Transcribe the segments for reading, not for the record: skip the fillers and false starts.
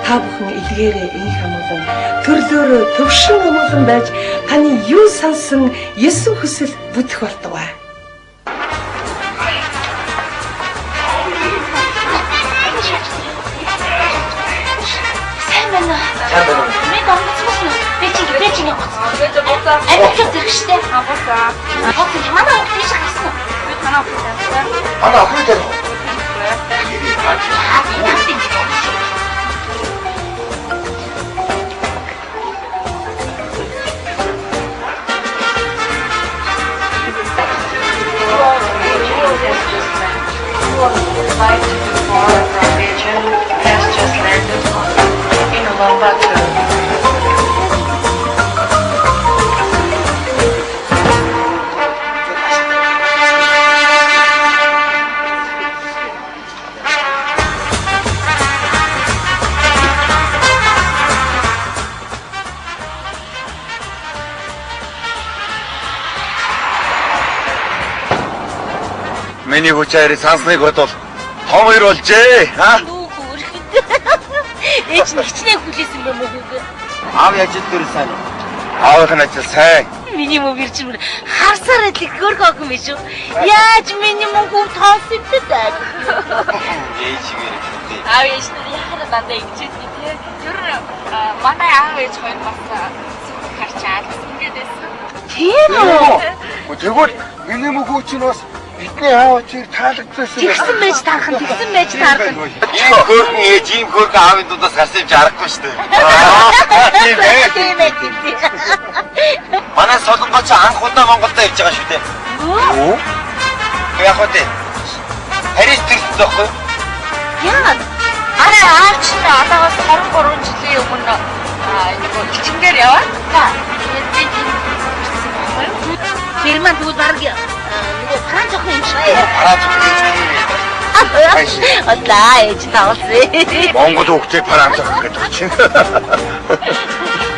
та бүхэн илгээрээ инх амгалан төрлөөрөө төвшин амгалан байж таны юу сансан Есүс хүсэл бүтэх болтугай. Сайн байна. Би гомцсон. Би чинь явах. Амжилт зэрэгштэй. Босаа. Босоо манай охин тийш гасан. Би танаа охин тавьсан. Манай охин дээр. Миний хүчээр сансныг бодвол том хоёр болжээ. Ээж нь хичнээн хүлээсэн юм уу гээ? Аав ажил дээр сайн. Аавын ажил сайн. Миний мөн ирчмэр харсаар л хөрх охин биш үү? Яаж миний мөн хөв тоолсон бэ? Ээж игээр. Аав ээж нь яхаа дандаа ингэчихэд тий. Тэр манай аав ээж хоёр бас харчаад ингэж байсан. Тийм үү? Тэгвэл миний мөн хүч нь бас бидний аав чиг таалагдсан юм. Тэгсэн байж таархан. Ийм хөргөн ээж, ийм хөргөн аавын дудаас гарсан юм чи аргагүй шүү дээ. Тийм ээ. Манай солонгоч анх удаа Монголдо ирж байгаа шүү дээ. Оо. Яг үгүй. Харин тэрсэн байхгүй юу? Яа. Аав чинь одоогоос 23 жилийн өмнө хичнээн яваа. Би ирсэн байхгүй юу? Фирман дүүд бараг нөгөө Франц охин юм шиг. Франц охин. Одлаа ээж таалсан. Монгол хүүхдээ Франц охин гэдэг чинь.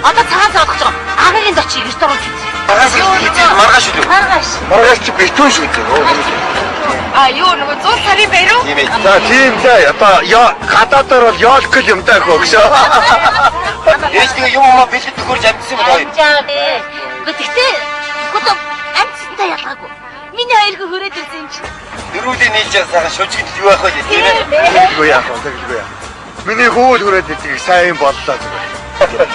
Одоо цагаан цаа олгож байгаа. Агагийн дочийг ресторан хийсэн. Маргааш үү? Маргааш чи битүүн шүү дээ. Юу нөгөө 100 сарын байр уу? За тийм дээ. Одоо гадаадаар бол ёолкл юм даа хөөсөө. Ээж тийм юм бэлэд төгөрж амжсан юм байна. Амжаа дээ. Гэхдээ гото амцтай ялгаагүй. Миний хоёрыг хүрээд ирсэн юм чинь. Дөрүүлийн нийлж сайхан шүжигд юу яах вэ тийм ээ? Тэгэлгүй яах вэ? Миний хөөд хүрээд ирдэг сайн боллоо зүгээр.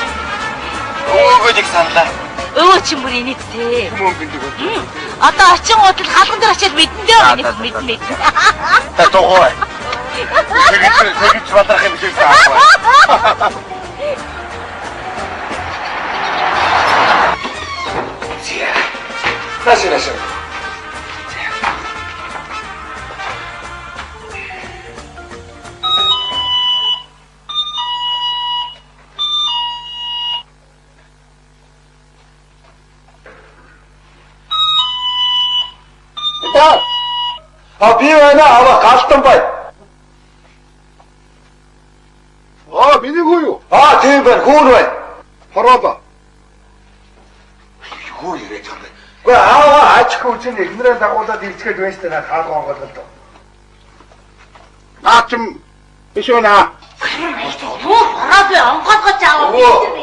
Өөгөөд их саналаа. Өө чи бүр инээдтэй. Мөнгөнд өгөө. Одоо очин гутал халган дээр очиад мэдэн дээ мэдэн. Та тохоо. Тэгэж бадрах юм шиг таахгүй. Зя. Нааш. Би байна аваа галтан бай. Миний хүү юу? Тийм байна. Хүүн байна. Хороолоо. Юу яриад байгаа юм бэ? Гэхдээ ааваа аач хүчин эхнэрээ дагуулад ирчгээд байж таа хаалга онголоо. Наачм биш үү наа? Би онгоцгож аваа.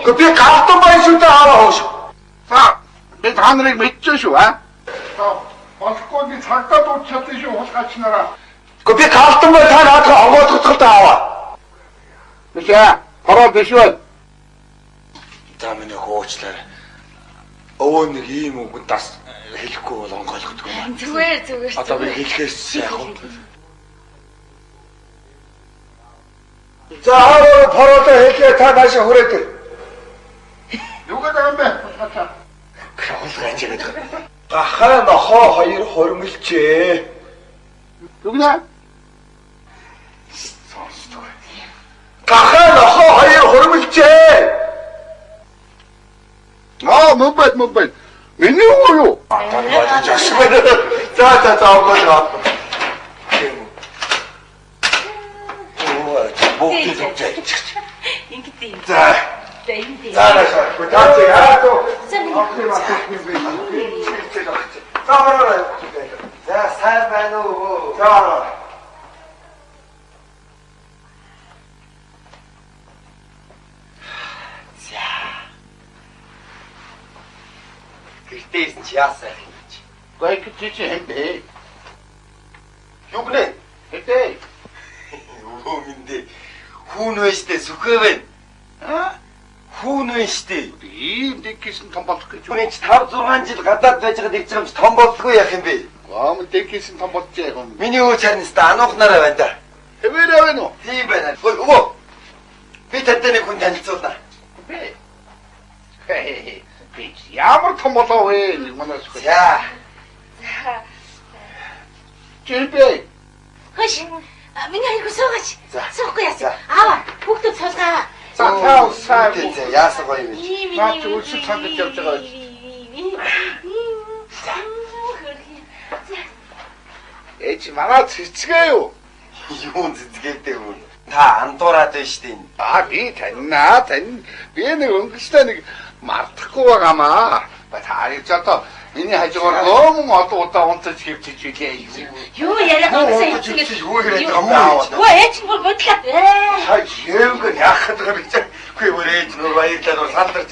Гэхдээ би галтан бай шүү дээ ааваа хөөш. Би та нарыг мэдчихсэн шүү болохгүй би цагтаа дууч чадсан шүү хулгайчнараа. Гэхдээ би галтан бай та наадах онгоцгоцголтой ааваа. Бишээ, хороо биш үү? Та миний хөөчлөөр өвөө нэг ийм үгэнд бас хэлэхгүй бол онгойлгохгүй юм. Зүгээр. Одоо би хэлэхээс яах вэ? За хороо хэлээ та нааш хүрээд ир. Юу гэдэг юм бэ? Хулгайч гэдэг. Гахаа нохоо хоёр хормилчээ. Юу гэнэ? Гахаа нохоо хоёр хормилчээ. Мөбөд. Миний уу юу? За онгоо. Богд зүгтэй. Ингэдэг. За. За. Гутаач яатуу. За сайн байна уу? За. дээрсэн чи яасан юм чи. Гайг чи хэмбэ. Юу гэнэ? Хэтэ. Өө минь хүүн байштэй сүхээ байна. А? Хүүн байштэй. Ийм дэксэн том болох гэж. Түүний 5 6 жил гадаад байж байгаа дэгж юм чи том болдгоо яах юм бэ? Гам дэксэн том болж байгаа юм. Миний өвч харин ста ануухнараа байна да. Хэвээрээ байна уу? Тийм байна. Өвөө. Би тантай нэг хүн танилцуулна. Би. Би ямар том болоо вэ? Манайс. За. Чилбэ. Хөш. Миний хайргүй суугач. За. Суухгүй яасан. За. Аава, бүгд цолгаа. За таа. За яасан гоё юм бэ? Наа чи үлсэл цангаж явж байгаа. Эч манай цэцгээ юу? Юу цэцгээтэй хүн. Та андуураад байна штеп. Би тань. Би нэг өнгөстэй нэг мартахгүй байгаамаа. Та яг ч одоо миний хажуугаар нөөмөн олон удаа унтаж хөвчөж илээ. Юу яриад байгаа юм бэ? Юу хэрэг байгаа юм бэ? Оо ээж нь бүр бодлоо. Хай яавг яахад байгаа би чаа. Үгүй өөрөө нөр баярлаад бол сандарч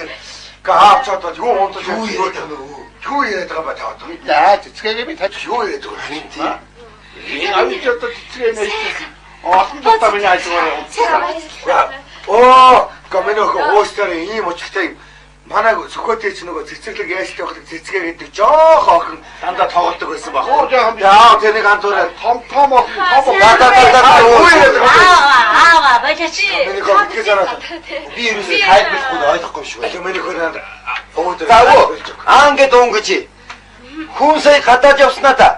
гаавчаад бол юу унтаж юу яриад байгаа нөө. Юу яриад байгаа ба таа. За цэцгээгээ би таж Юу яриад байгаа юм тий. энэ авч одоо цэцгээ нэ. Олон удаа миний хажуугаар Оо, гоминог оостер ийм очтой. Манай сөхөөтэй ч нөгөө цэцэрлэг яаштай байхад цэцгээ гэдэг жоох охин дандаа тоглодог байсан баг. Яа, тэнийг андуураа том охин Аава, бачаач. Миний гомикээ санаа. Би ерөөсөө тайлбарлахгүй ойлгохгүй шүү. Миний хөрөнд өөдөр. За оо, ингээд өнгөж. Хүн сая гадаад явснаа та.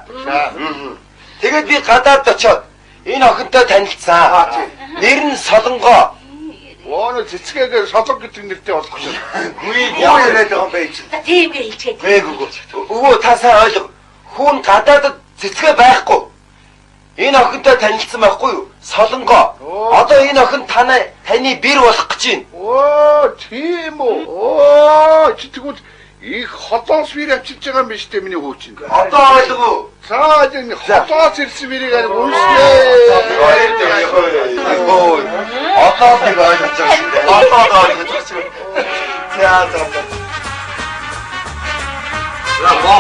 Тэгээд би гадаад очиод энэ охинтой танилцсан. Нэр нь Солонгоо. Оо цэцгээгээ солон гэдэг нэртэй болох шээ. Юу яриад байгаа юм бэ чи? За тийм гээ хэлчихэд. Эгөө. Өвөө та сайн ойлго. Хүн гадаадд цэцгээ байхгүй. Энэ охинтой танилцсан байхгүй юу? Солонгоо. Одоо энэ охин таны бэр болох гэж байна. Оо тийм үү. Оо чи тэгвэл их хотоос бир авчиж байгаа юм биш үү миний хөөч. Одоо ойлгоо. За энэ хотоос ирсэн бирийг уншээ. Одоо нэг ойлгож байгаа шүү дээ. Одоо ойлгож байгаа шүү. За. Браво.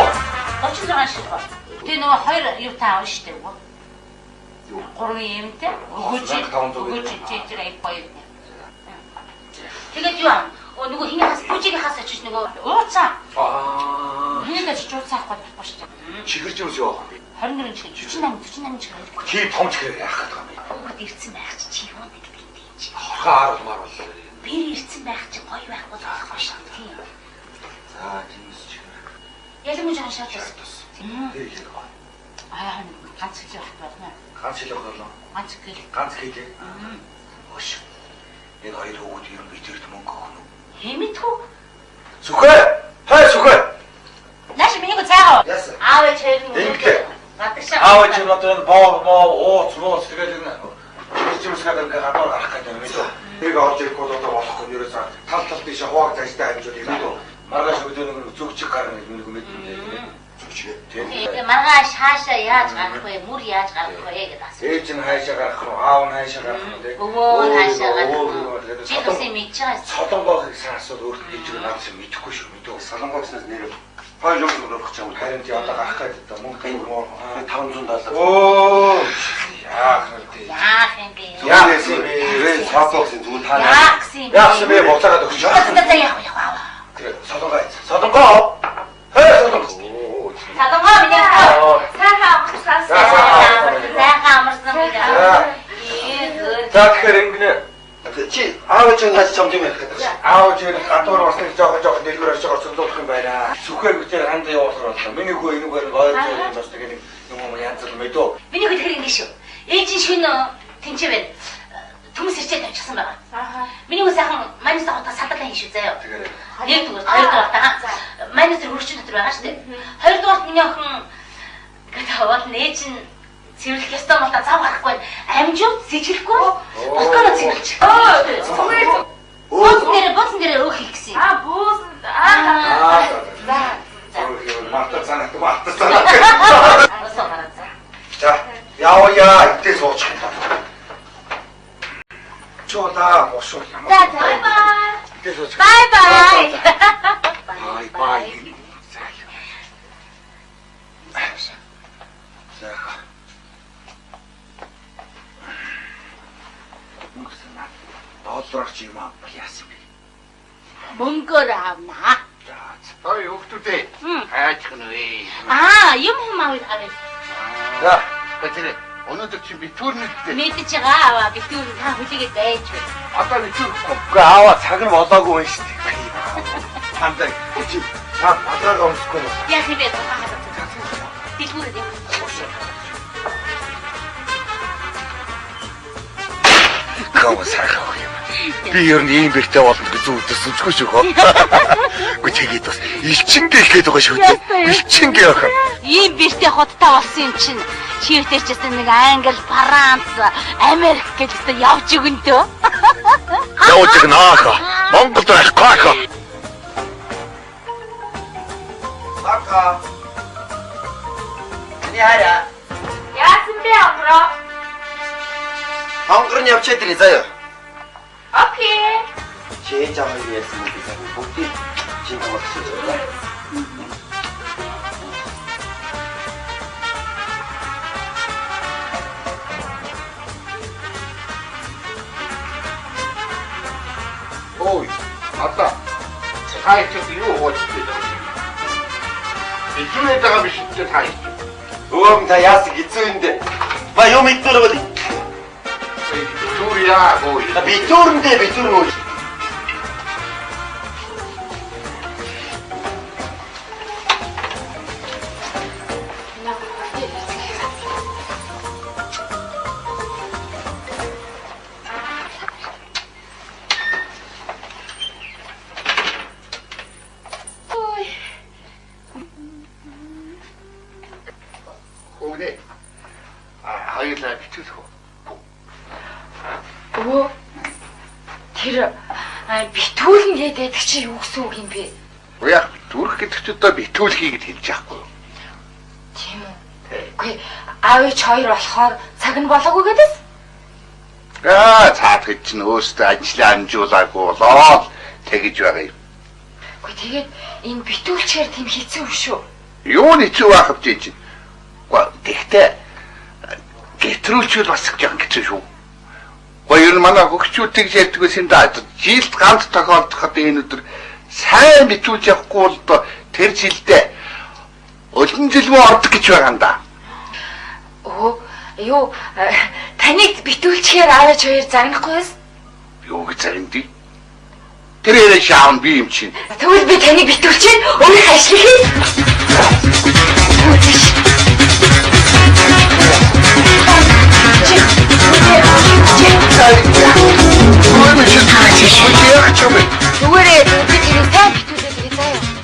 Очиж байгаа шиг ба. Тэ нөгөө хоёр юу таав штэ гоо. Гурван юмтэй. Өгөөч чийчээр ай гоё. Тэгээд юу аа? Нөгөө хиний хас бүжиг хас очиж нөгөө ууцаа. Хиний дэж ууцаахгүй боштой. Чихэрч юус яах вэ? 24 чихэр 48 чихэр. Чи том чихэр яах гэдэг юм бэ? Бүгд ирсэн байх чи юу гэдэг юм чи. Хорхоо арал марвал. Би ирсэн байх чи гоё байх болох боштой. Тийм. За тиймс чихэр. Ялмж хашаад бас. Тэг яг гоо. Ганц хэлэх байна. Ганц хэлэх болоо. Ганц хэлээ. Өш. Энэ хоёр хүүхэд ер нь бидэрт мөнгө өгнө үү? Хэмэдгүй. Сүхэ! Хай сүхэ! Наш миний го цаагаа. Яасан? Аав чир нь. Ингэлээ. Гадагшаа. Аав чи одоо энэ боо ууц тэгээд энэ чимсгээд ингээ гадуур гарах гэдэг юм байна. Нэг орж ирэхгүй одоо болохгүй ерөөсөө тал тийш хувааг цааштай хэмжүүл ирээд. Маргааш өдөр нэг зүгчих гарна нэг мэдэн. Зүгчгээ. Тийм. Маргааш хаашаа яаж гарах вэ? Мөр яаж гарах вэ гэдэг асуу. Ээж нь хайшаа гарах уу? Аав нь хайшаа гарах уу? Өвөө хаашаа гарах уу? Чи төсөө мэдж байгаа. Солонгоо гэсэн асуулт өөртөө хийж байгаа надад шиг мэдэхгүй шүү. Мэдээ. Солонгоо гэснээс нэр хоёр юм өрөх юм. Харин тий одоо гарах гэдэг мөнгө $500. Оо. Яах вэ? Яах юм бэ? Яах юм бэ? Солонгосын зүйл та. Яах юм бэ? Буцаагаад өгч. За яах. Солонгоо. Хей солонгоо. Солонгоо миний аа. Сайхан амарсан гэдэг. За тэгэхээр ингэнэ. Чи аав чинь хаж чамд юм ярих гэдэг. Аав чинь гадуур бас нэг жоох дэлгүүр орж байгаа цогцолдох юм байна. Сүхээр бүтээр ханд явуулах болно. Миний хөө энэгээр ойлгож байгаа бас нэг юм янз бүр мэдөө. Миний хөл хэрэг ингэ шүү. Ээж нь шөнө тэнцээ байна. Төмс ирчээд авчихсан байгаа. Миний хөө сайхан манайс хотоо садалгаа хийн шүү заяа. Нэгдүгээр, хоёрдугаар таа. Манайс хөргөчн дотор байгаа шүү дээ. Хоёрдугаар миний охин гэдэг бол ээж нь цэвэрлэх ёстой бол та цав гарахгүй амжууд сэжиглэхгүй боконо цэвэрлж. Буусан дээр өөх хийх гэсэн. Буусан. За. Мартаа санаад мартаа. За, яа идэх суучих юм байна. Чода бошоо. За, бай бай. Бай бай. Бай бай. доторх чи юм аа яасан бэ? Мөнгөөр авнаа. За, ой хүүхдүүдээ. Хайчих нь вэ. Юм авъя гарыг. За, бэтэрэ. Өнөөдөр чи битүүрнэдтэй. Мэдэж байгаа аваа битүүр та хүлээгээд байж бай. Одоо битүүрхгүй. Үгүй аваа цаг нь болоогүй байна шүү дээ. Хандаа чи адраагаа өмсөхгүй юм. Яах юм бэ? Битүүрээ яах. Гоо сайхан юм. Би ер нь ийм бэртэй болно гэж зүудээс сүнчгүй шүү хөө. Үгүй тэгээд бас элчингээ хэлээд байгаа шүү дээ. Элчингээ ах. Ийм бэртэй хоттой болсон юм чинь. Чивтэр ч гэсэн нэг Англи, Франц, Америк гэдэгт явж өгөндөө. Явж өгнө аах. Монголд байхгүй аах. Бака. Яара. Яасан бэ амраа? Хонгор нь явчихад ирээ заяа. Окей. Чи жамаа ярьсан юм би бүгдийг чи намайг хэлсэн. Ой, ата. Хай чи юу хоцтой. Ичмээ байгаа биш чи хай. Өөм та яасан хэцүү юм дээ. Ба юм идэх бол Битүүрья ой. битүүрэндээ битүүр үү. Өвдөө. Хоёулаа битүүрх. Өө тэр битүүлэн гэдэг чи юу гэсэн үг юм бэ? Яа, зүрх гэдэг чи одоо битүүлхий гэж хэлж яахгүй юу? Тийм үү. Үгүй аав ээж хоёр болохоор цаг нь болоогүй гэдээс. Цаад гэж чинь өөртөө ажлаа амжуулаагүй болоод тэгэж байгаа юм. Үгүй тэгээд энэ битүүлчээр тийм хэцүү шүү. Юу нэцүү байх вэ чинь? Гэхдээ гэтрүүлчүүд бас жоохон хэцүү шүү. Хоёр манай хөгчүүд тэгж ярьдаг байсан да. Жилд ганц тохиолдоход энэ өдөр сайн битүүлж явахгүй бол тэр жилдээ олон жилгүй ордог гэж байгаа юм да. Өө юу таныг битүүлчихээр аав ээж хоёр загнахгүй байсан? Юу гэж загнадий? Тэрээр шаан би юм чинь. Тэгвэл би таныг битүүлчихээ өөрийнхөө ажлыг хий. Зүгээрээ бид энэ сайн битүүлээд ирээ заяа.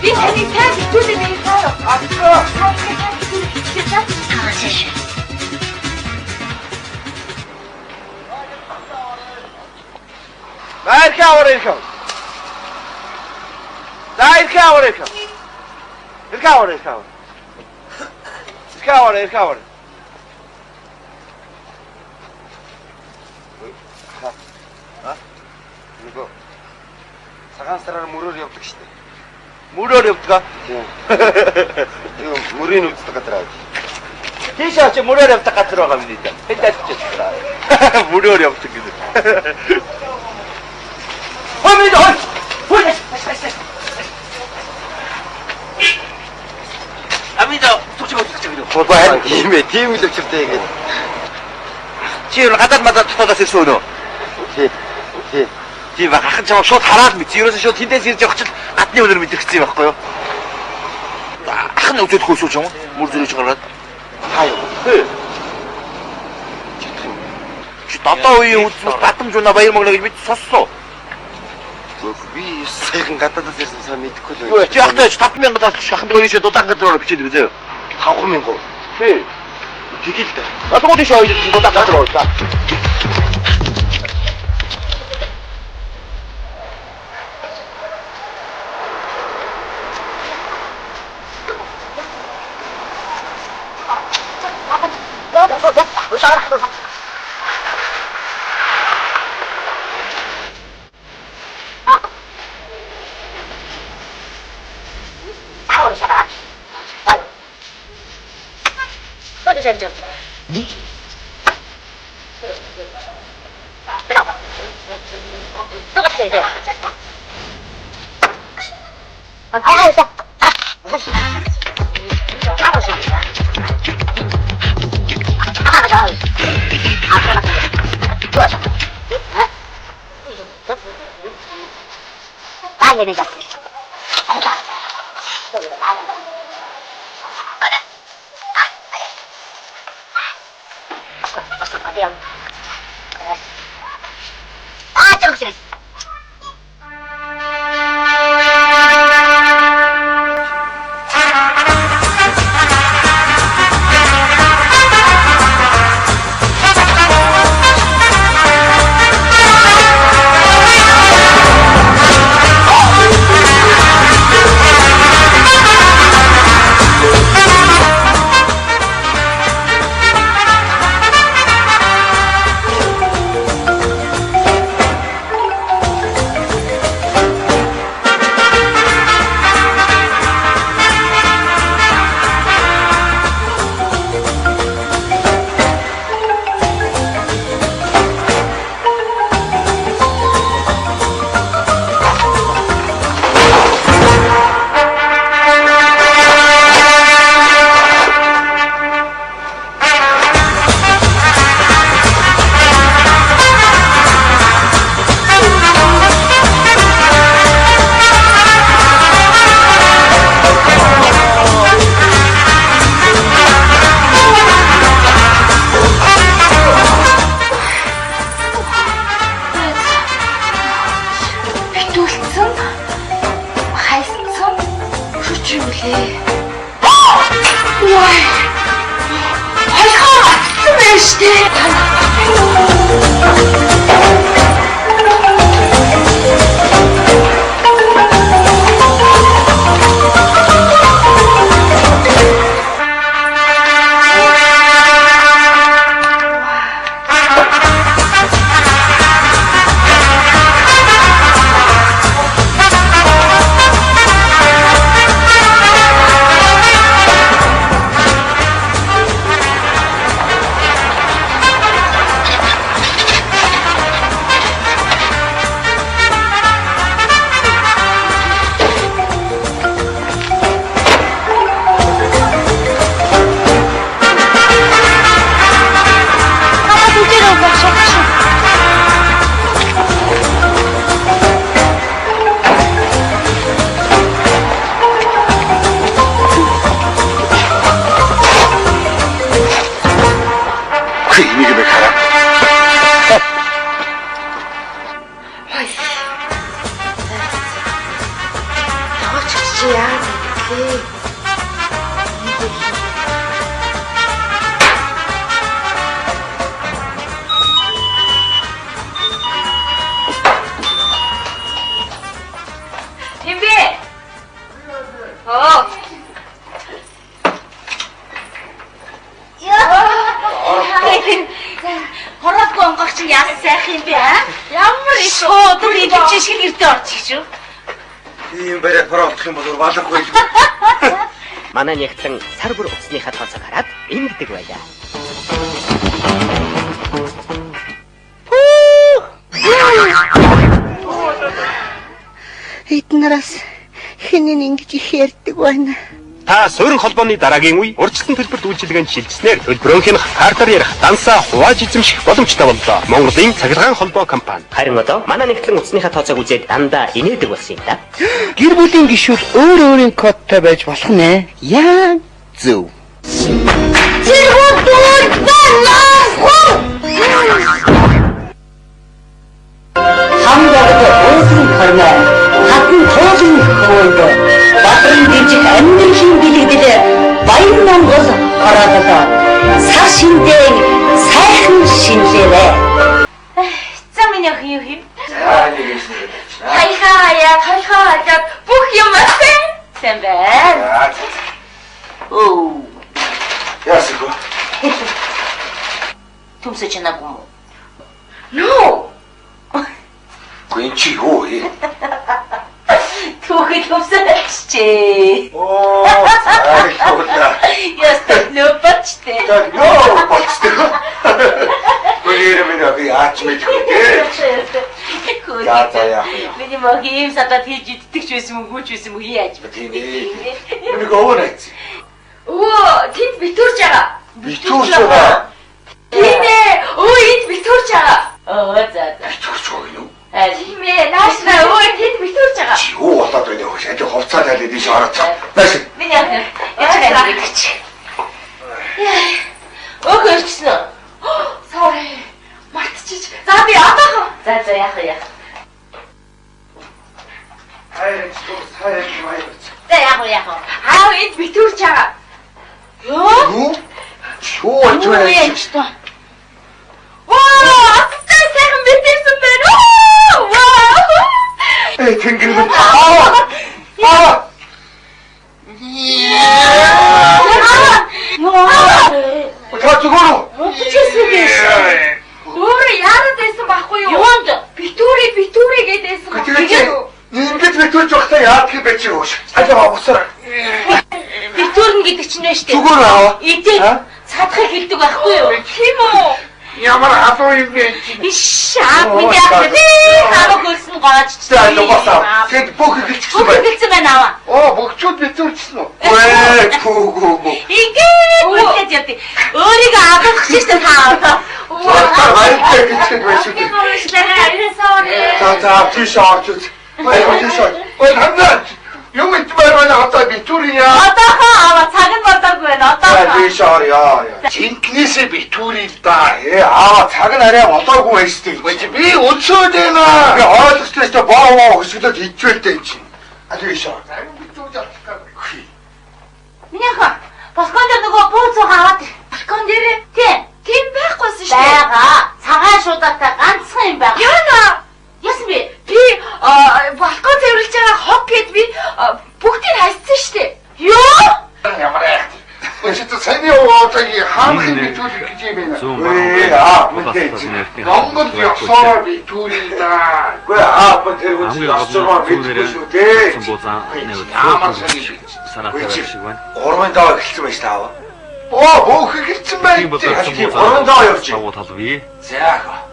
Би таныг сайн битүүлээд ирээ заяа. Нөгөө цагаан сараар мөрөөр явдаг штэ. Мөрөөр явдаг. Юу мөрийн үздэг газар аа. Тийш очи мөрөөр явдаг газар байгаа юм даа. Хэд ажиж мөрөөр явдаг гэдэг. Хөөе хөөе. Амидо тучиг үзчих юм. Хөөе тийм ээ тийм л өчртэй ингэ. Чи юу гадаад мадад тутагаас ирсэн үү? Тий. Тийм ба гахын чамаа шууд хараад мэд. Ерөөсөө шууд тэндээс ирж явах чинь гадны өнөр мэдэрсэн юм байхгүй юу? Ах нь үзэхгүй шүү ч юм уу? Мөр зүрэж гараад. Хаа юу? Чи дотоо үеийн үзмэл батамжууна баяр мөнгө гэж бид сонссоо. Би сайхан гадаадаас ирсэн сайн мэдэхгүй л Юу чи ахтай 5000-аас шаханд өөрийнхөө дудаан газраар бичээд үзээ. 5000. Тий. Тэгэл дээ. Атгууд иш ойд дудаан газар орлаа. 소리 좀. 똑같아 이제. 알았어. 빨리 내자. 아, 정신. 그 이미를 가라. 어쩌지야, 이렇게. 임비! Хороогүй онгох чинь яасан сайхан юм бэ аа? Ямар их шууд идэж шиг ирдэ орчих шүү. ийм бариад параотох юм бол балахгүй л. Манай нэгтлэн сар бүр уцсныхаа тооцоог хараад ингэдэг байлаа. Эднээс хинэн ингэж их ярьдаг байна. Та суурин холбооны дараагийн үе урьдчилан төлбөрт үйлчилгээнд шилжснээр төлбөрөөнх нь хартаар ярих, дансаа хувааж эзэмших боломжтой боллоо. Монголын цахилгаан холбоо компани. Харин одоо манай нэгтлэн уцсныхаа тооцоог үзээд дандаа инээдэг болсон юм да. Гэр бүлийн гишүүд өөр өөрийн кодтай байж болох нэ. Яг зөв. хамгаалал өөдрийн хормоо хатан тоосон хөөд Батрын дижиг амьдралын бэлэгдэл баян Монгол хороолоо сар шиндээ сайхан шинжээрээ. За миний ах юу юм? За нэг юм шиг. Хайхаа бүх юм асаа. Сайн байна. Оо. Яасгүй. Түмсэж чанаагүй юм уу? No. Гүнчи юу вэ? Түүхэд хүсэж чи. Оо, Уула. Яста нөпөчтэй. Ёо болцтой. Гэрээ минь би аач мэдгүй. За яа. Миний мог ийм садад хийж иддэг ч байсан мүү ч байсан мүү яаж бэ? Тийм ээ. Миний гоонайц. Өө, тэнд битүүрж байгаа. Битүүрч байгаа. Тийм ээ. Өө, энд битүүрж байгаа. За. Битүүрч байгаа юм. Тийм ээ. Наашна өө, тэнд битүүрж байгаа. Юу болоод байна вэ? Ажи хувцаа талид ийш ороод. Нааш. Миний яах. Яах гэж. Өө хөрчсөн үү? Sorry. Мартчих. За би одоохон. За яах. Хайр маяг. За яах. Аав энд битүүрж байгаа. Юу? Юу болж байна? Ваа, аттай сайхан битэрсэн байна. Ваа. Тэнгэр минь. Та зүгээр үү? Чичсэн биш. Өөр яарад байсан байхгүй юу? Юунд? Битүүри гэдээсэн баг. Тэгээд ингэж битүүрч байхдаа яах юм бэ чи өөш? Алаа усаар. Битүүрн гэдэг чинь байна шүү дээ. Зүгээр аа. Идээ цадхыг хэлдэг байхгүй юу? Тийм үү? Ямар халуун юм бэ? Иш мэдээ би хамаг хөлсөн гоож чи. За нугасаа. Тэгэд бүх хэлчихсэн Бүх байна. хэлсэн байна аваа. Оо, бүгчүүд битүүрчсэн үү? Гүү. Ингээд үлдээд явдیں۔ Өөрийгөө авах гэж штэ таа. Баяртай гэж байсан. Sorry. За тийш орж үз. Баяр тийш орж. Ой, хамнаа. Юм итмээр байна хата битүүрийн яа. Одоохон аваа цаг нь болоогүй байна. Одоохон. Тийш ор яа. Жинкнээсээ битүүрийн да. Цаг нь арай болоогүй байж тээ. Би өцөөд Би байна. ойлгосноо ч боо хөсгөлөд хичээлтэй юм чинь. Тийш ор. Битүүрж авчих. Минийха балкон дээр нөгөө бууцуу хаваад. Балкон дээр Тийм байхгүйсэн шүү дээ. байгаа. Цагаан шуудаатай ганцхан юм байна. Яна. Яасан бэ? Би балкон цэвэрлж байгаа хог гэд би бүгдийг хайцсан шүү дээ. Юу? Ямар яах. Өчигдөр саний уудагийн хаанхын битүүрийг гэж юм байна. Монгол ёсоор битүүрийн да. Үгүй тэр үгүй асуураар мэдгүй шүү дээ. Ямар саний. Гурван даваа эхэлсэн байж таа. Оо, хөөхөлцөн байна. Гурван даваа явж.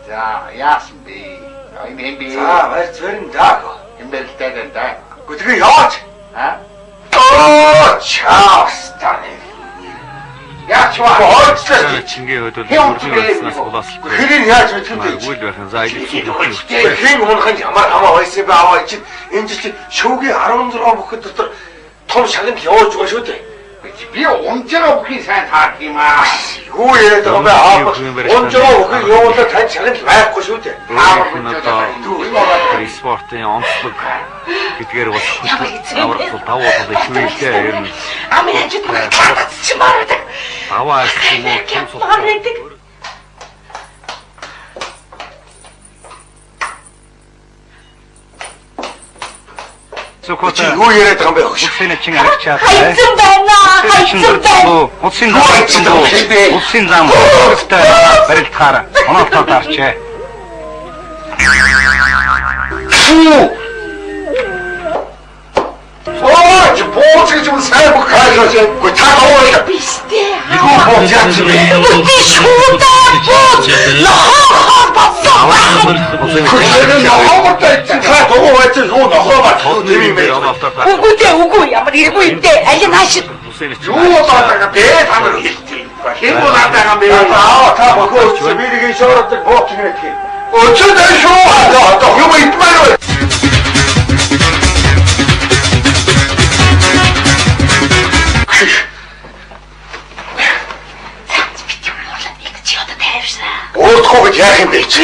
За, яасан бэ? Ай би. За, барь зөрн дааг. Юм бэлдээд да. Гүтгэ яач? А? Оо, чаастаа. Яач ваа. Боолцоо. Чингээ хөдөл бүрдээс улаасалгүй. Хэрийг яаж мэдэх вэ? Үйл байхын за илэрхийлэх. Хин унахын ямар хамаа байсан бэ аваа чи энэ жил шүүгийн 16 бүхэд дотор том шагнал явуулж байгаа шүү дээ. Би унжгаа бүхий сайн таарх юм аа. Юу яриад байгаа бэ аа? Унжгаа бүхий явуулаад тань шагнал байхгүй шүү дээ. Спортын онцлог гэдгээр бол амар давуу тал ихвэлтэй юм. Амын хажууд магтаад чи мараад. Аваа юм уу томсол. Чи юу яриад байгаа юм бэ? Усын чин арчаад. Хайцсан байна. Хайцсан байна. Усын зам өөртөө барилдахаар оноотоо тарчээ. Оо, чи бооч гэж юм сайн бүх хайрлаж байгаа. Та тоо. Бистэ. Юу бооч яач бэ? Би шуудаа бууч. Нохоо бацаа. Та тоо байж юу нохоо бат. Үгүй ямар иргүй юм дээ. Аль нааш. Юу болоод байгаа бэ? Та нар хэлтий. Хэн болоод байгаа бэ? Та бохоо бирийн шоорот бооч гэх юм. Өчигдөр шүү. Одоо юу итмээр. Өөртөө гэж яах юм бэ чи?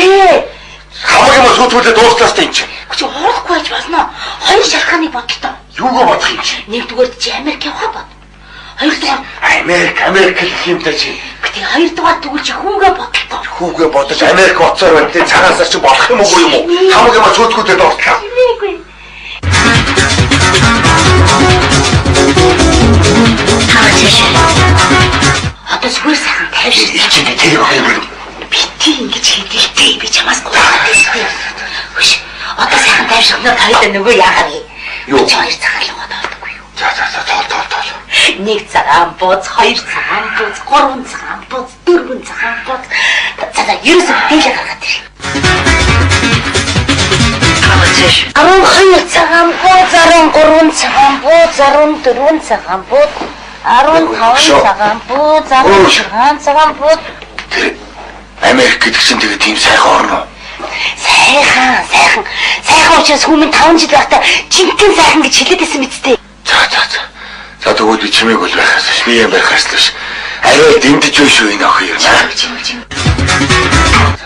Хамаг юм сүүтүүлээ дуустаас тийм чи. Чи уурахгүй байж болно. Хоёр шалхааны бодлоо. Юугаа бодох юм чи? Нэгдүгээр чи Америк явах бод. Хоёрдугаар Америк гэх юм та чи. гэтээ хоёрдугаар тэгвэл чи хүүгээ бодлоо. Хүүгээ бодож Америк оцоор байна те цагаасаа чи болох юм уу юм уу? Хамаг юм сүүтгүүтээ дуустлаа. Нээгүй. Одоо зүгээр сайхан тайвширсан. Чи тэр хоёр Бити ингэж хийдэлтэй би чамаас гоохгүй. Хөш. Одоо сайхан тайвширснаа хоёул нөгөө яагаад вэ? Юу? Чи хоёр цагаалга бодоодгүй юу? За тоо. 1 цагаан бууз, 2 цагаан бууз, 3 цагаан бууз, 4 цагаан бууз. За ерөөсөө дийлээ гаргаад ирээ. 12 цагаан бууз, 13 цагаан бууз, 14 цагаан бууз, 15 цагаан бууз, 16 цагаан бууз. Америк гэдэг чинь тэгээ тийм сайхан орно. Сайхан учраас хүмүүс 5 жил байхдаа жинхэнэ сайхан гэж хэлээд байсан мэт дээ. За тэгвэл би чимээг бол байхаас биш. Би юм байхаас биш. Арай дэмдэж байна шүү энэ охин юм аа.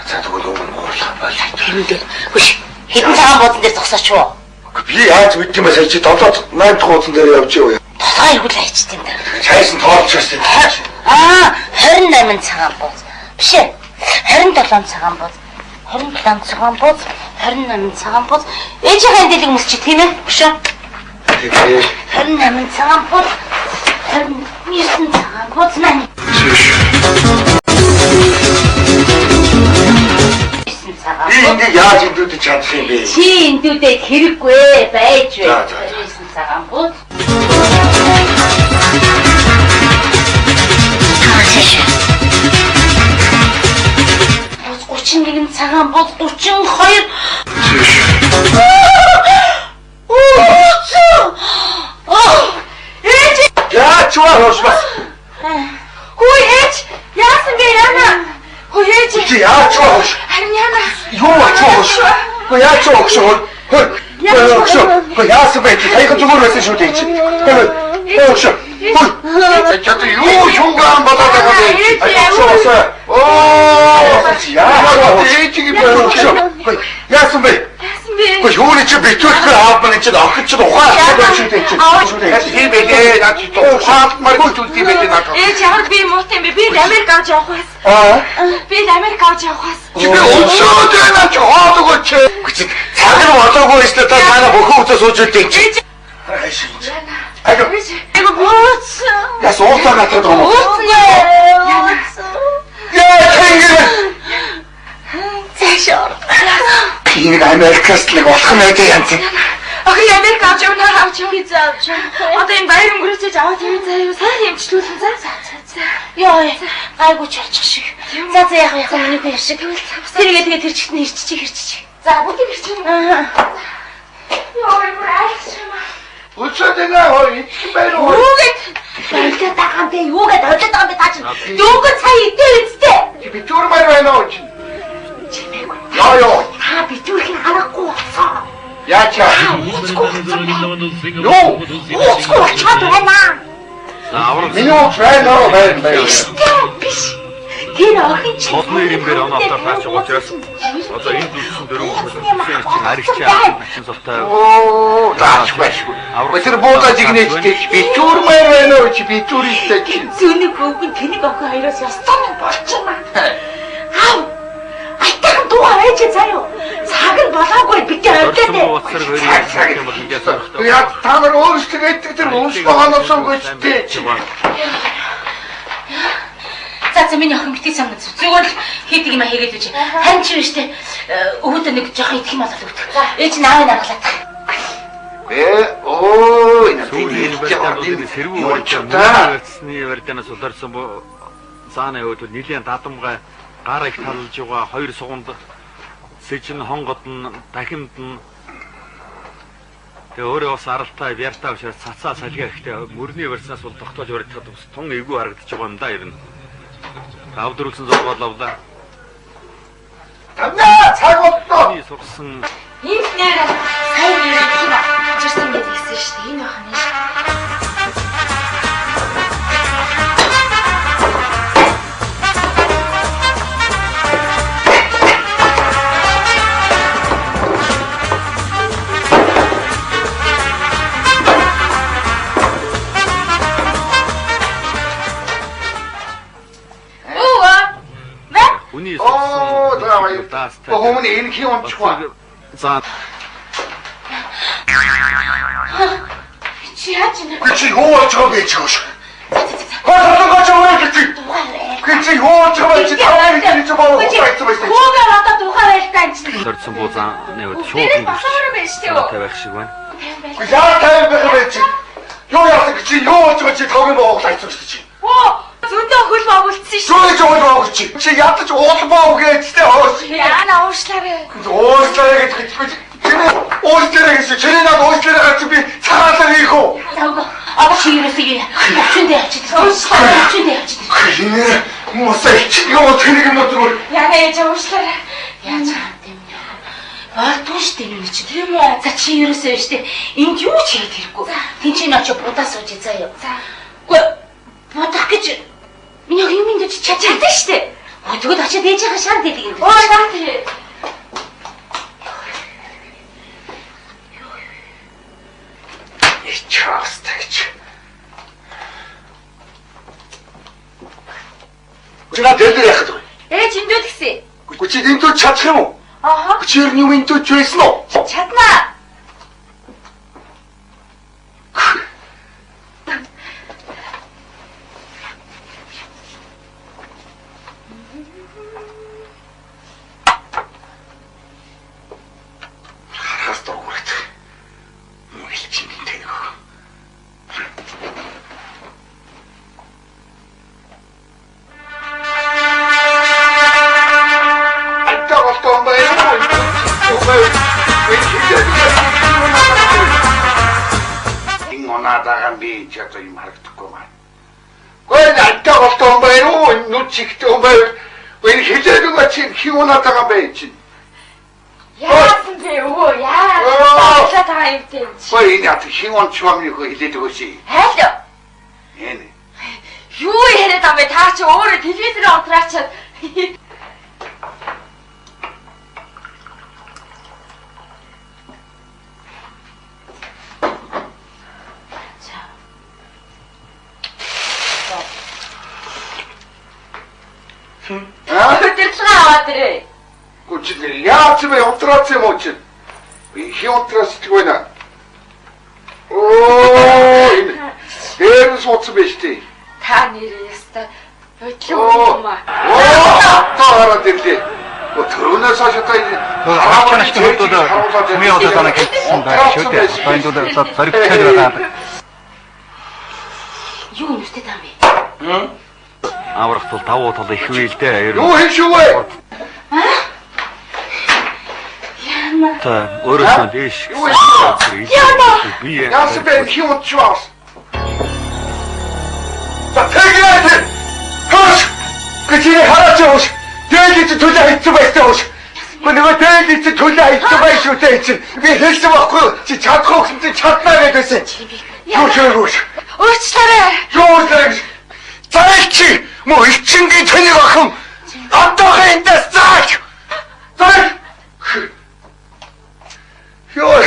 За тэгвэл өнгөн уурлах байл. Тэрнээ. Хүш. Хэдэн цагаан буудлын дээр зогсооч юу? Би яаж мэд юм бэ? Сая чи 7-8 хуудсан дээр явж яваа. Тосгоо иргүүл хайчт юм да. Цайсан тоолчихсон юм. 28 цагаан бууз. Биш ээ. 27 цагаан бууз. 27 цагаан бууз, 28 цагаан бууз. Ээжийн дэлэг өмсч тийм ээ? Биш үү? Тэгээ. 28 цагаан бууз, 29 цагаан бууз маань. Би ингэ яаж индүүдэж чадах юм бэ? Чи индүүдээ хэрэггүй байж бай. 29 цагаан бууз. Бууз 31 цагаан бууз, 42. Яач ваа хошма. Хүй ээж, яасан бэ яана? Хүй ээж. Чи яач ваа хош. Харин яана? Юу ач ваа хош. Го яач ваа хош. Го яасан бэ? Саяхан зүгээр байсан шүү дээ чи. Хош. Чад юу шунган болоод байгаа бэ? Яасан бэ? Го юуны чи битүүлэхгүй аавмын чи охин чи ухаан шүү дээ чи. Тийм ээ. Наад чи ухаан мар битүүлдэг байх надад. Ээж ямар би муутай юм бэ? Би Америк авч явах бас. Би Америк авч явах бас. Чи би өчөөд байна чи хоолойгоо чи. Цагаан болоогүй эсвэл та манай бүхэн утас сууж үлдээ чи. Айго. Эго бууц. Яс уутаа натраад байгаа юм. Яа тэнгэр. Цаашаа. Энийг Америкаас л болох юм ээ янз. Охин Америк авч явна авч явна. Одоо энэ баяр өнгөрөөж аваад явъя заа юу сайн юмчлуулсан заа. Йоо, гайгүй чарчих шиг. За яах вэ? Миний хэр шиг. Тэгээ тэр чигтний ирчих. За бүгд ирчих юм. Йоо, бүр айч юм. Өчөөд ингээ хоо идэх байх уу? Юугээд байлаа тагаан бэ? Юугээд ойлоод байгаа бэ таа чинь? Юугээд сая идээ үсттэй? Чи би турмаар байна уу чи? Яа. Та битүүрхийн харахгүй болсоо. Яачаа. Ууцгүй Юу? болчиход байна. Минь байна. Биш. Тэр охин чинь Модны ирэмбэр оноотоор таач учраас одоо энэ дүрсэн дөрөв хүссэн чинь аригчаа начин сувтай. Оо, даач байшгүй. Тэр буудаж игнэжтэй би турмаар байна уу чи би туристтэй чи. зүүнэг бүгд тэнийг охин хоёроос ястаа болчихно. Айтайхан дуугаа ээж заяа. Цаг нь болоогүй битээ ойлоо. Яг та нар өөрсдөө гэдэг тэр уус багаанаас өгчтэй чи. За миний охин битээ самна зүгээр л хийдэг юм хийгээд үжи. Харин чи биш те өвөдөө нэг жоохон идэх юм болол өгдөг. Ээж наавыг наргалаад. Оо, энэ сэрвүү уурчны вардянаас ударсан цаана өвдөл нилийн дадамгай гараа их талж байгаа хоёр суганд сэжин хонгод нь дахимд нь тэгээ өөрөө бас аралтай бяртаа учраас цацаа салгаа ихтэй мөрний барьснаас бол тогтоож баригдахад бас тун эвгүй харагдаж байгаа юм да ер нь. Авдруулсан зургууллаа. Тамна цаг боллоо. Сурсан Ийм нэр сайн нэр тийм ажирсан гэж хэлсэн шүү дээ. Энэ охин нь. Үний Оо, Бохомны энэ хий онцгой. За Чи яаж юм бэ? Чи юу болж байгаа гэж хөөш. Гоо чи. Чи юу болж байгаа чи таван гэж боо байсан байсан. Хүүгээр одоо тухай байлтаа чинь. төрсөн буузааны өд шууд Босоор байж тээ. тавих шиг байна. Яа тайм байх вэ чи? Юу яах гэж чи юу болж байгаа чи тавыг моогол хайцсан шүү чи. Зөндөө хөл богулцсан шүү. Юу ч моогол чи. Чи ядаж уулбаа гэж тэ хоос. Яана уушлаарэ. Уушлаарэ гэж уушлаарэ гэж чи над уушлаарэ гэж би цагаалаа хийх үү? Завга. Ава чи ерөөсөө өвчөндөө явчих. Өвчөндөө явчих. Хинээр мосаа чи юу тэнэг юм бол Яна ээж уушлаарэ. Яаж байгаа юм бэ? Болдгүй шүү дээ энэ чи. Тийм үү? За чи ерөөсөө шүү дээ. Энд юу ч хийх хэрэггүй. Тин чи очиж будаа сууж заяа. За. Гэхдээ будах гэж миний юм ингэж чаддаг шүү дээ. Тэгвэл очиод ээжийнхээ шар дэлийг юм. Шар тий. Чаас тэгч. Чина дэлдэр яхад вэ? Ээж эндүү гисэн. Чи энтүү чадах юм уу? Аха. Чи ер нь юу энтүү ч байсан уу? Чаднаа. Харахаас дургуурт. Муу хэлчих юм тэнэг. Инgonaadagan би чад юм харагдахгүй маань. Гойн альтаа болтон байруу нүд чигтэй байр. Энэ хилээгүй чи хиунаатагаа бай чи. Яасан бэ өө яа. Та та юм тийм. Гой энэ ат хиун чамны хөө хилээд өгөөсэй. Хайло. Энэ. Юу яриад байгаа бэ? Та чи өөрөө телевизээр унтраачаад. Хөдөлгөөн аваад ирээ. Гүчил яац бэ унтраац юм уу чи? Би хиунтраас ч гойна. Оо энэ. Дээр сууц биш тий. Та нэрээ яста бодлоо юм аа. Таараа дэрлээ. Төрөнөөс хашаа энэ Хараач нь хөдөлгөөн миний удаа нэг хэлсэн байх шүү дээ. Баянд удаа зоригтой байгаа. Юу нэртэй таа бэ? Аврах тул тавуу тул их үйлдээ. юу хийш үү? Яна. Та өөрөөсөө дээш. Би Яас бэ хиунт чуус. За тэгээд хөөш. Гэчи хараач ууш. Тэгээд төлөө хайцсан байсан ууш. Нөгөө тэгээд төлөө хайцсан байх шүү дээ чи. Би хэлсэн байхгүй чи чадахгүй гэсэн чи чаднаа гэдээсэн. Юу чирүүш. Уучлаарай. Юу уучлаарай. Зайчи муу ичингийн төнийг охин. Одоохоо эндээс заач. Заач. Ёо.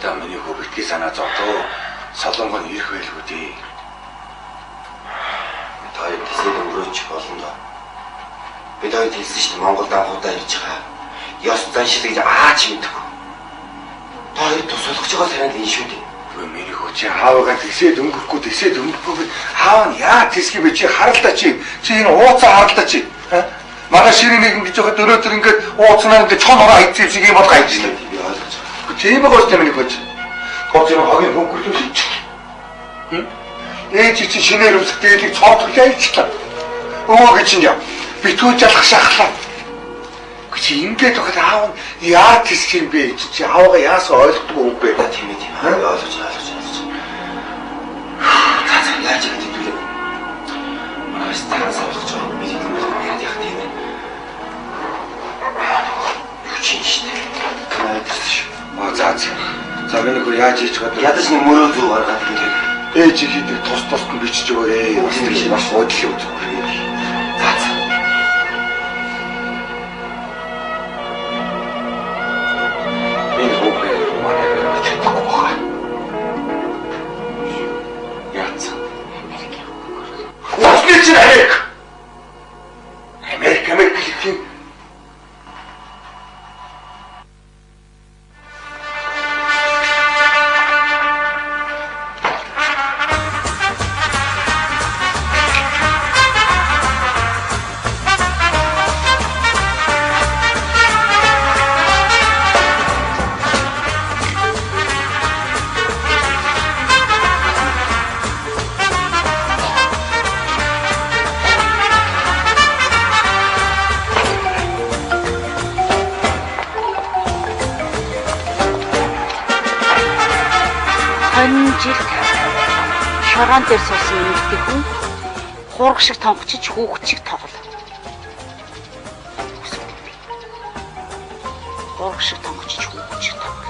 Тамны хөвгтгий санаа зовдоо солонгон ирэх байлгүй дээ. Той тэсээ өнгөрөөч болно доо. Бид хоёр хэлсэн шүү дээ Монголд анхудаа ирж байгаа. Ёс заншил гэж аач мэдгүй. Той тусалгаж байгаа санаад энэ шүү дээ. Миний хүч аавгаа тэсээд өнгөрөхгүй аав нь яа тэсгий бэ чи харалдаа чи энэ ууцаа харалдаа чи манай ширээ нэг ингэж явахад өрөөдөр ингээд ууцнаа ингээд чон ороо хайцсан шиг юм бол хайж байна. Би ойлгож байгаа. Тийм байгаа шүү дээ миний хүч. Гоц юм хогийн хөнгөрсөн шиж. Ээж чи шинээр өмсөх дээлийг цооцглоо ялчлаа. Өө гэж юм. Битүү жалах шахлаа. Чи ингээд байхад аав нь яа тэсэх юм бэ? Чи аавгаа яасаа ойлгохгүй юм бэ? Тийм ээ. Ойлгож байгаа. За яаж ингэж хэлээ. Маш таарас ойлгож байгаа. Би юм яа яах тийм ээ. Юу ч шүү дээ. Канадас шүү. За миний хөр яаж хийж чадах вэ? Ядаж нэг мөрөө зүг гаргаад хэлээ. Ээж хийдэг тус нь бичиж өгөөрэй. Бас бодлоо үзүүлээ. За. Энэ хөөе манай гэрч чадахгүй. Яац. Усны чи Америк гэх юм. 20 жил шорон дээр суусан эмэгтэй хүн хураг шиг тонгочиж хүүхэд шиг тоглоо. Хураг шиг тонгочиж хүүхэд шиг тоглоо.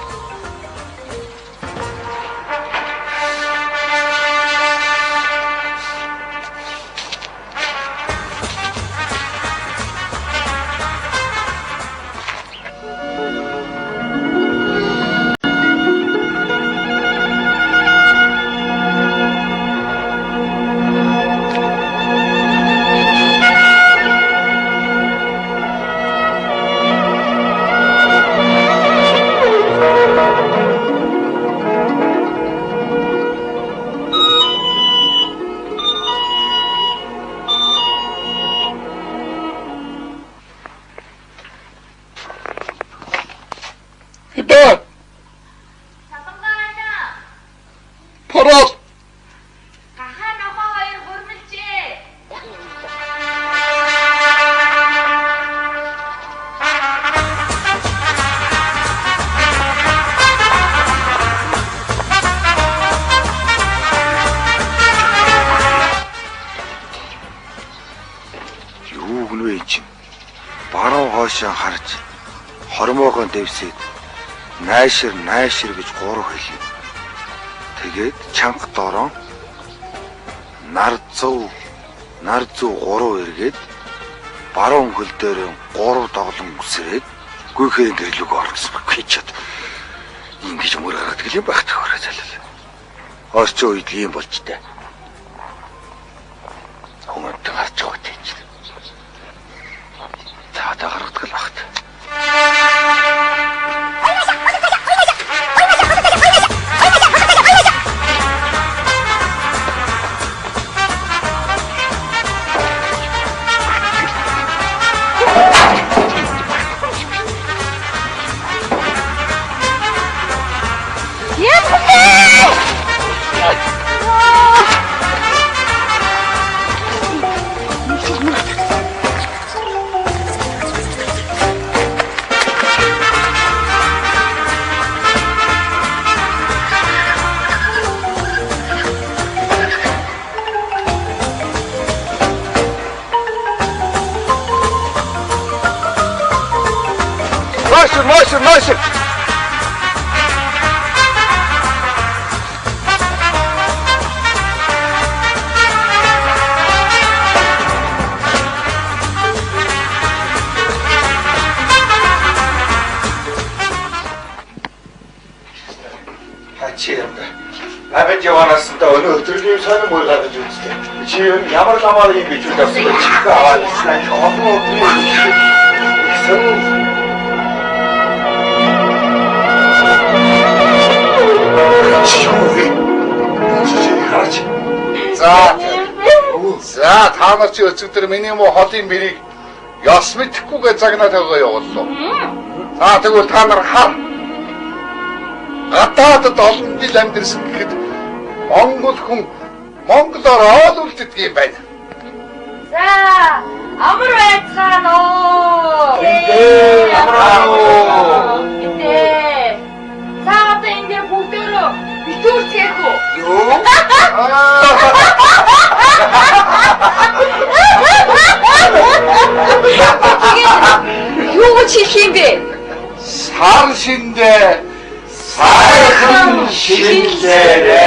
Порол. Гахаа нохоо хоёр хурмилжээ. Юу гэнэ чинь? Баруун хоошоо харж хормоогоо дэвсээд найшир гэж гурав хэлээ. Тэгээд чанга доороо нар зүү 3 эргээд баруун хөл дээр 3 доглон үсрээд гүйхээр гэрлүүг орсон багчаад ингэж мөр гараад гэл юм багт хөрөө залал. Орч үед юм болж таа. Хүмүүст гарч байгаа тийм. Цаатаа гаргадаг л багт. Нойшер. Хачиэмдэ. Аваад яваанастай өнөө өдрийн сонин мөр гаргаж үзлээ. Чи ямар ламаар юм гэж үзсэн бэ? Чихээ аваад ирсэн. Олон өдрийн За та нар чи өчигдөр миний муу холын мэрийг ёс мэдэхгүйгээ загнаад байгаа явууллаа. За тэгвэл та нар хар. Гадаадд олон жил амьдэрсэн гэхэд Монгол хүн монголоор оол үлддэг юм байна. За, амар байцгаана уу. За одоо ингэ бүгдөө битүүрцгийх үү? Юу? Юу гэж хэлэх юм бэ? Сар шиндээ сайхан шинлээрээ.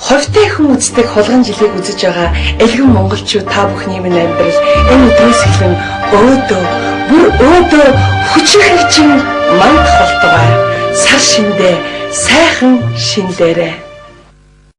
Ховтой хүн үздэг хулган жилийг үзэж байгаа элгэн монголчууд та бүхний минь амьдрал энэ өдрөөс эхлэн өөдөө хүчрхэгжин манд холтгоо сар шиндээ сайхан шиндээрээ.